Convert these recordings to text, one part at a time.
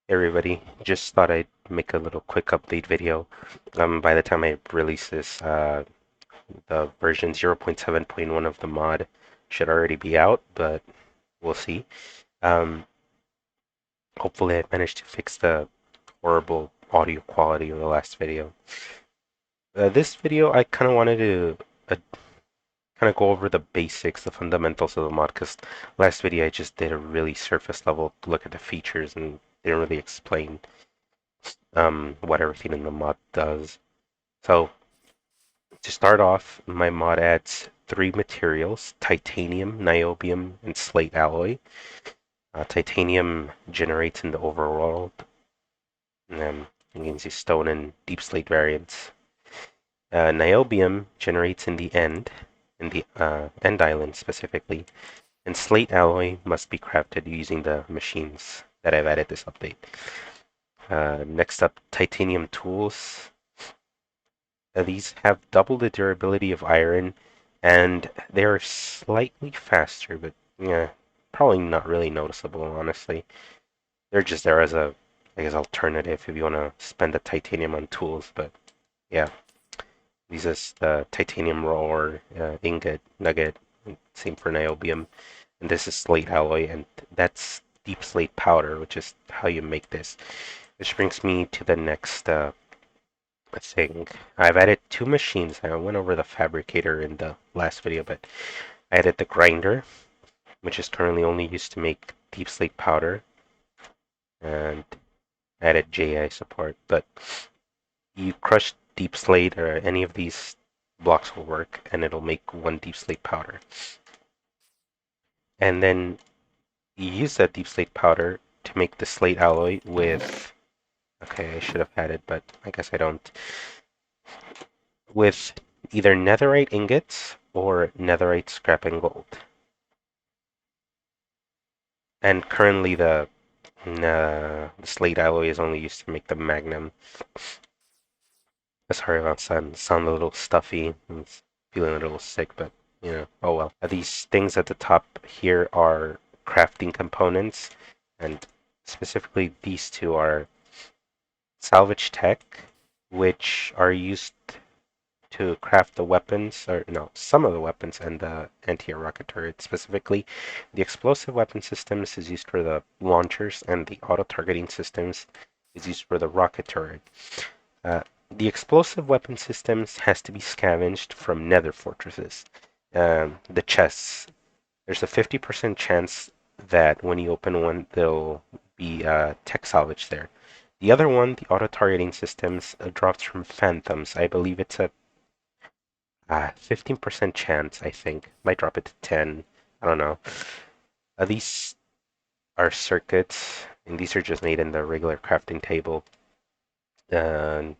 Hey everybody, just thought I'd make a little quick update video. By the time I release this, the version 0.7.1 of the mod should already be out, but we'll see. Um, Hopefully I managed to fix the horrible audio quality of the last video. This video I kind of wanted to kind of go over the basics, the fundamentals of the mod, because last video I just did a really surface level look at the features and didn't really explain what everything in the mod does. So to start off, my mod adds three materials: titanium, niobium, and slate alloy. Titanium generates in the overworld, and you can see stone and deep slate variants. Niobium generates in the end island specifically, and slate alloy must be crafted using the machines that I've added this update. Next up, titanium tools. These have double the durability of iron, and they are slightly faster, but yeah, probably not really noticeable, honestly. They're just there as a, I guess, alternative if you want to spend the titanium on tools, but yeah. These is the titanium roll ingot, nugget, same for niobium, and this is slate alloy, and that's deep slate powder, which is how you make this. Which brings me to the next thing. I've added two machines. I went over the Fabricator in the last video, but I added the grinder, which is currently only used to make deep slate powder, and added JI support. But you crush deep slate or any of these blocks will work, and it'll make one deep slate powder. And then you use that deep slate powder to make the slate alloy with. Okay, I should have had it, but I guess I don't. With either netherite ingots or netherite scrap and gold. And currently the slate alloy is only used to make the Magnum. Sorry about sound a little stuffy. I'm feeling a little sick, but oh well. These things at the top here are crafting components, and specifically these two are salvage tech, which are used to craft the weapons, or no, some of the weapons and the anti-air rocket turret. Specifically, the explosive weapon systems is used for the launchers, and the auto-targeting systems is used for the rocket turret. Uh, the explosive weapon systems has to be scavenged from nether fortresses. The chests. There's a 50% chance that when you open one, there'll be tech salvage there. The other one, the auto-targeting systems, drops from phantoms. I believe it's a 15% chance, I think. Might drop it to 10. I don't know. These are circuits, and these are just made in the regular crafting table. Uh,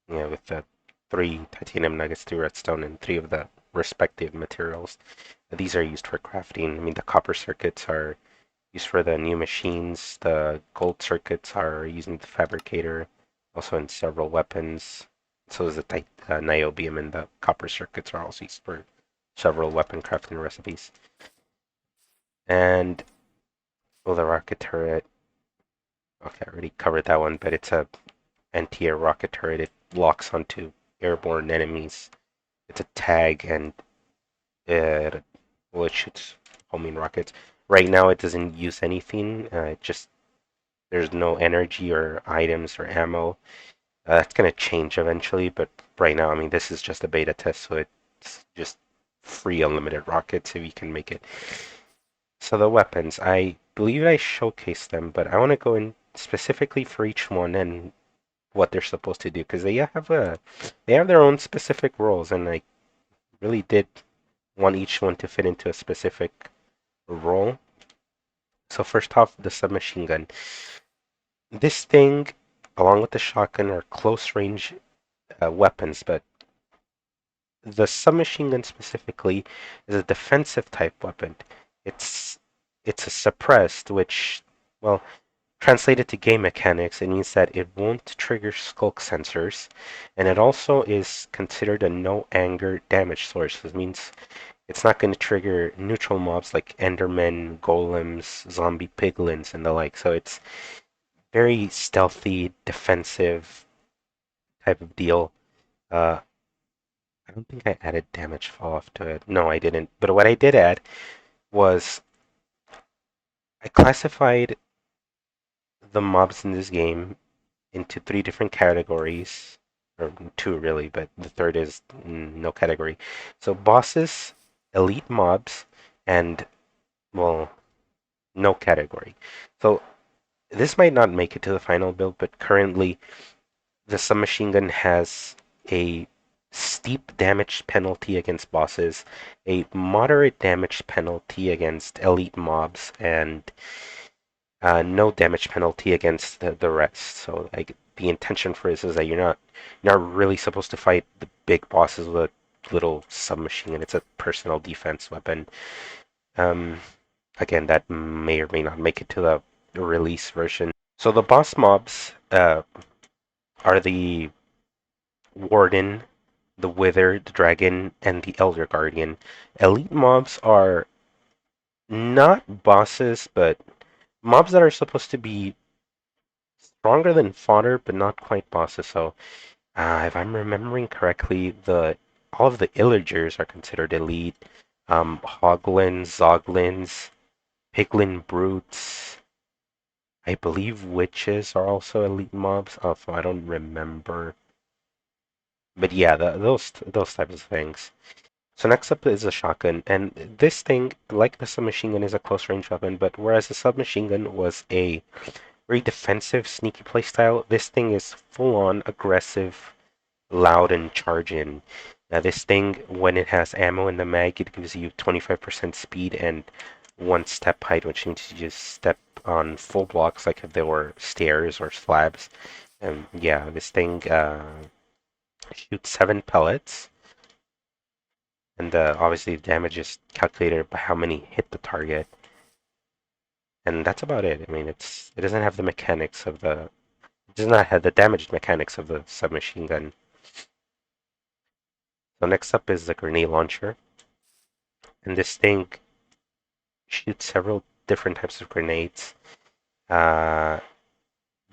with the three titanium nuggets, three redstone, and three of the respective materials. These are used for crafting. I mean, the copper circuits are used for the new machines. The gold circuits are using the fabricator, also in several weapons. So is the niobium, and the copper circuits are also used for several weapon crafting recipes. And well, the rocket turret. Okay, I already covered that one, but it's a anti-air rocket turret. It locks onto airborne enemies. It's a tag, and it well, it shoots homing rockets. Right now, it doesn't use anything. It just there's no energy or items or ammo. That's gonna change eventually, but right now, I mean, this is just a beta test, so it's just free unlimited rockets if you can make it. So the weapons, I believe I showcased them, but I want to go in specifically for each one and what they're supposed to do because they have their own specific roles, and I really did want each one to fit into a specific role. So first off, the submachine gun. This thing, along with the shotgun, are close range weapons, but the submachine gun specifically is a defensive type weapon. It's it's a suppressed, which well, translated to game mechanics, it means that it won't trigger skulk sensors, and it also is considered a no anger damage source. This means it's not going to trigger neutral mobs like Endermen, golems, zombie piglins, and the like. So it's very stealthy, defensive type of deal. Uh, I don't think I added damage fall off to it. No, I didn't. But what I did add was I classified the mobs in this game into three different categories, or two really, but the third is no category. So bosses, elite mobs, and well, no category. So this might not make it to the final build, but currently the submachine gun has a steep damage penalty against bosses, a moderate damage penalty against elite mobs, and no damage penalty against the rest. So like the intention for this is that you're not really supposed to fight the big bosses with a little submachine gun. It's a personal defense weapon. Um, Again, that may or may not make it to the release version. So the boss mobs are the Warden, the Wither, the Dragon, and the Elder Guardian. Elite mobs are not bosses, but mobs that are supposed to be stronger than fodder, but not quite bosses. So, if I'm remembering correctly, the all of the Illagers are considered elite. Hoglins, Zoglins, Piglin Brutes. I believe witches are also elite mobs. Also, I don't remember. But yeah, those types of things. So next up is a shotgun, and this thing, like the submachine gun, is a close range weapon. But whereas the submachine gun was a very defensive, sneaky playstyle, this thing is full on aggressive, loud, and charge in. Now this thing, when it has ammo in the mag, it gives you 25% speed and one step height, which means you just step on full blocks like if they were stairs or slabs. And yeah, this thing shoots 7 pellets, and obviously the damage is calculated by how many hit the target. And that's about it. I mean, it doesn't have the mechanics of the it does not have the damage mechanics of the submachine gun. So next up is the grenade launcher, and this thing shoots several different types of grenades. Uh,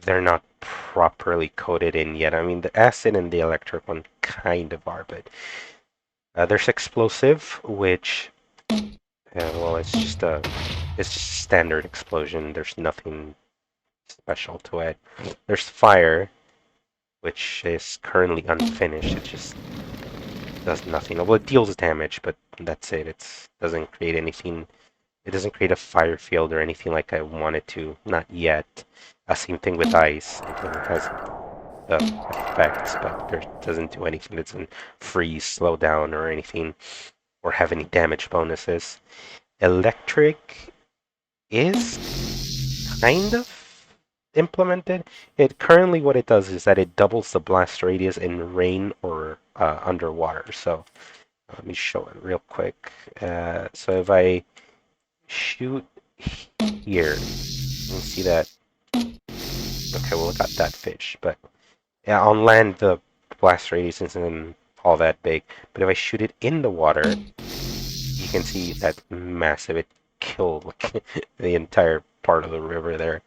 they're not properly coded in yet. I mean, the acid and the electric one kind of are, but there's explosive, which well, it's just a standard explosion. There's nothing special to it. There's fire, which is currently unfinished. It just does nothing. Well, it deals damage, but that's it. It doesn't create anything. It doesn't create a fire field or anything like I wanted to. Not yet. Same thing with ice. It has the effects, but it doesn't do anything. It doesn't freeze, slow down, or anything, or have any damage bonuses. Electric is kind of implemented. It currently what it does is that it doubles the blast radius in rain or underwater. So let me show it real quick. So if I shoot here, you can see that. Okay, well, it got that fish, but yeah, on land the blast radius isn't all that big. But if I shoot it in the water, you can see that massive. It killed like, the entire part of the river there.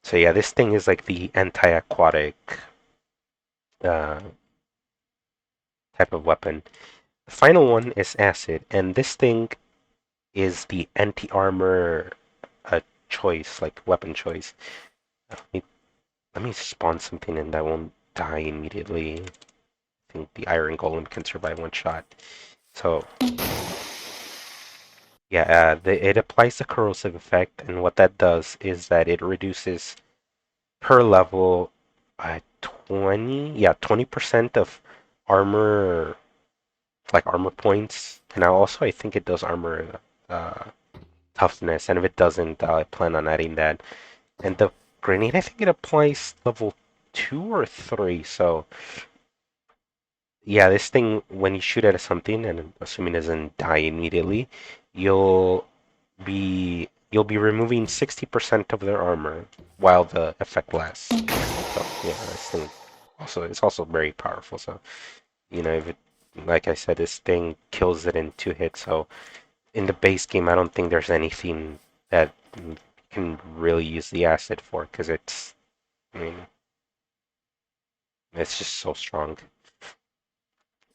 So yeah, this thing is like the anti-aquatic uh, type of weapon. The final one is acid, and this thing is the anti-armor choice, like weapon choice. Let me spawn something and that won't die immediately. I think the iron golem can survive one shot. So yeah, it applies the corrosive effect, and what that does is that it reduces per level 20% of armor, like armor points. And also I think it does armor uh, toughness, and if it doesn't, I plan on adding that. And the grenade, I think it applies level 2 or 3, so yeah, this thing, when you shoot at something, and assuming it doesn't die immediately, you'll you'll be removing 60% of their armor while the effect lasts. So yeah, this thing it's also very powerful. So if it, like I said, this thing kills it in 2 hits. So in the base game, I don't think there's anything that can really use the acid for, because I mean, it's just so strong.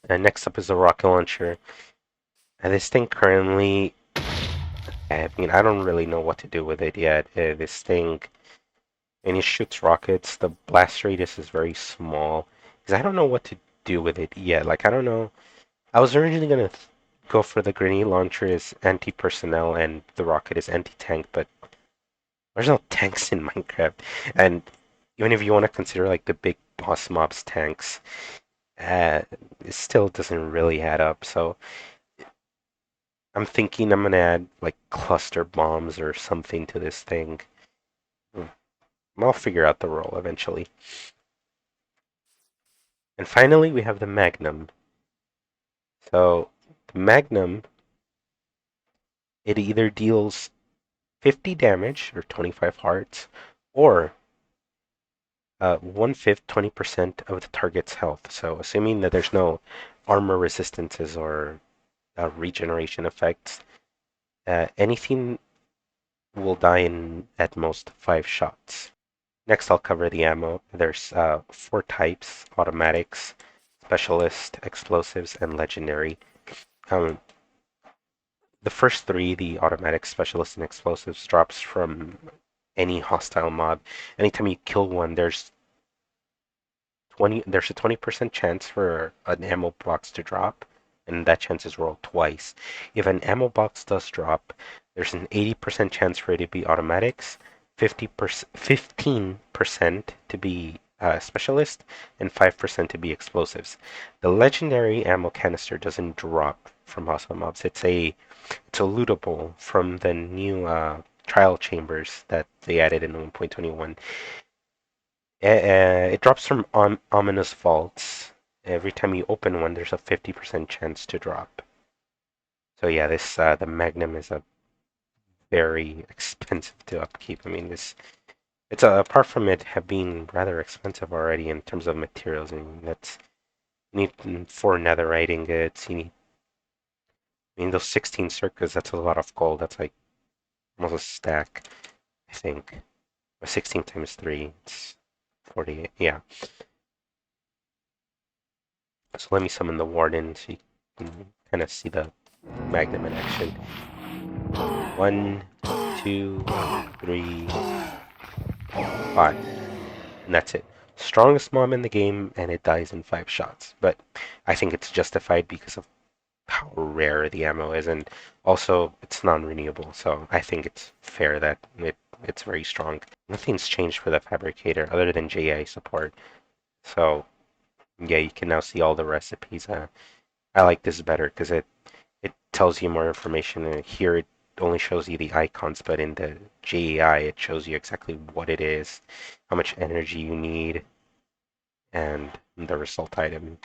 And next up is the rocket launcher. And this thing currently, I mean, I don't really know what to do with it yet. This thing, and it shoots rockets. The blast radius is very small. Because I don't know what to do with it yet. Like, I don't know. I was originally gonna go for the grenade launcher is anti-personnel and the rocket is anti-tank, but there's no tanks in Minecraft. And even if you want to consider like the big boss mobs tanks, uh, it still doesn't really add up. So I'm thinking I'm gonna add like cluster bombs or something to this thing. Hmm, I'll figure out the role eventually. And finally, we have the Magnum. So the Magnum, it either deals 50 damage or 25 hearts, or 1/5, 20% of the target's health. So assuming that there's no armor resistances or regeneration effects, anything will die in at most 5 shots. Next, I'll cover the ammo. There's 4 types: automatics, specialist, explosives, and legendary. Um, the first 3, the automatic, specialist, and explosives, drops from any hostile mob. Anytime you kill one, there's a 20% chance for an ammo box to drop, and that chance is rolled twice. If an ammo box does drop, there's an 80% chance for it to be automatics, 15% to be specialist, and 5% to be explosives. The legendary ammo canister doesn't drop from hostile mobs. It's a lootable from the new trial chambers that they added in 1.21. It drops from ominous vaults. Every time you open one, there's a 50% chance to drop. So yeah, this the Magnum is a very expensive to upkeep. I mean, it's apart from it have been rather expensive already in terms of materials. I mean, you need 4 netherite ingots. I mean, those 16 circuits. That's a lot of gold. That's like almost a stack, I think. 16 times 3, it's 48. Yeah. So let me summon the warden so you can kind of see the Magnum in action. 1, 2, 3, 5. And that's it. Strongest mob in the game, and it dies in 5 shots. But I think it's justified because of how rare the ammo is, and also it's non-renewable. So I think it's fair that it's very strong. Nothing's changed for the Fabricator other than JI support. So yeah, you can now see all the recipes. I like this better because it tells you more information. And here it only shows you the icons, but in the JEI it shows you exactly what it is, how much energy you need, and the result item.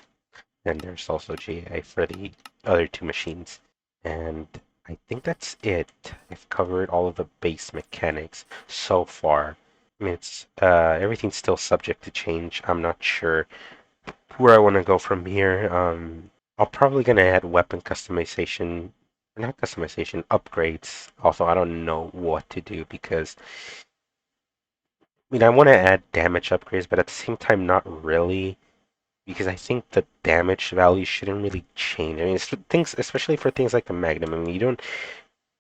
And there's also JEI for the other 2 machines. And I think that's it. I've covered all of the base mechanics so far. I mean, it's everything's still subject to change. I'm not sure where I want to go from here. I'm probably gonna add weapon customization, not customization, upgrades. Also, I don't know what to do because I mean I want to add damage upgrades, but at the same time not really because I think the damage value shouldn't really change. I mean, it's for things, especially for things like the Magnum. I mean, you don't.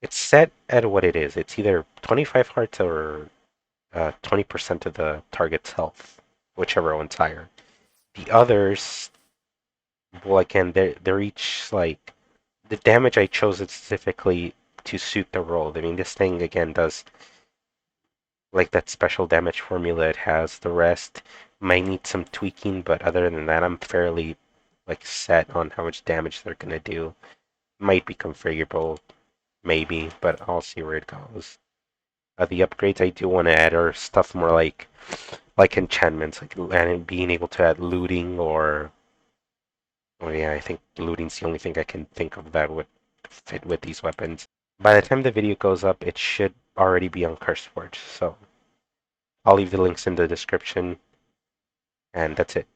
It's set at what it is. It's either 25 hearts or 20% of the target's health, whichever one's higher. The others, well, again, they're each like the damage I chose it specifically to suit the role. I mean, this thing again does like that special damage formula it has. The rest might need some tweaking, but other than that, I'm fairly like set on how much damage they're gonna do. Might be configurable, maybe, but I'll see where it goes. The upgrades I do want to add are stuff more like enchantments, like and being able to add looting or oh yeah, I think looting's the only thing I can think of that would fit with these weapons. By the time the video goes up, it should already be on CurseForge, so I'll leave the links in the description, and that's it.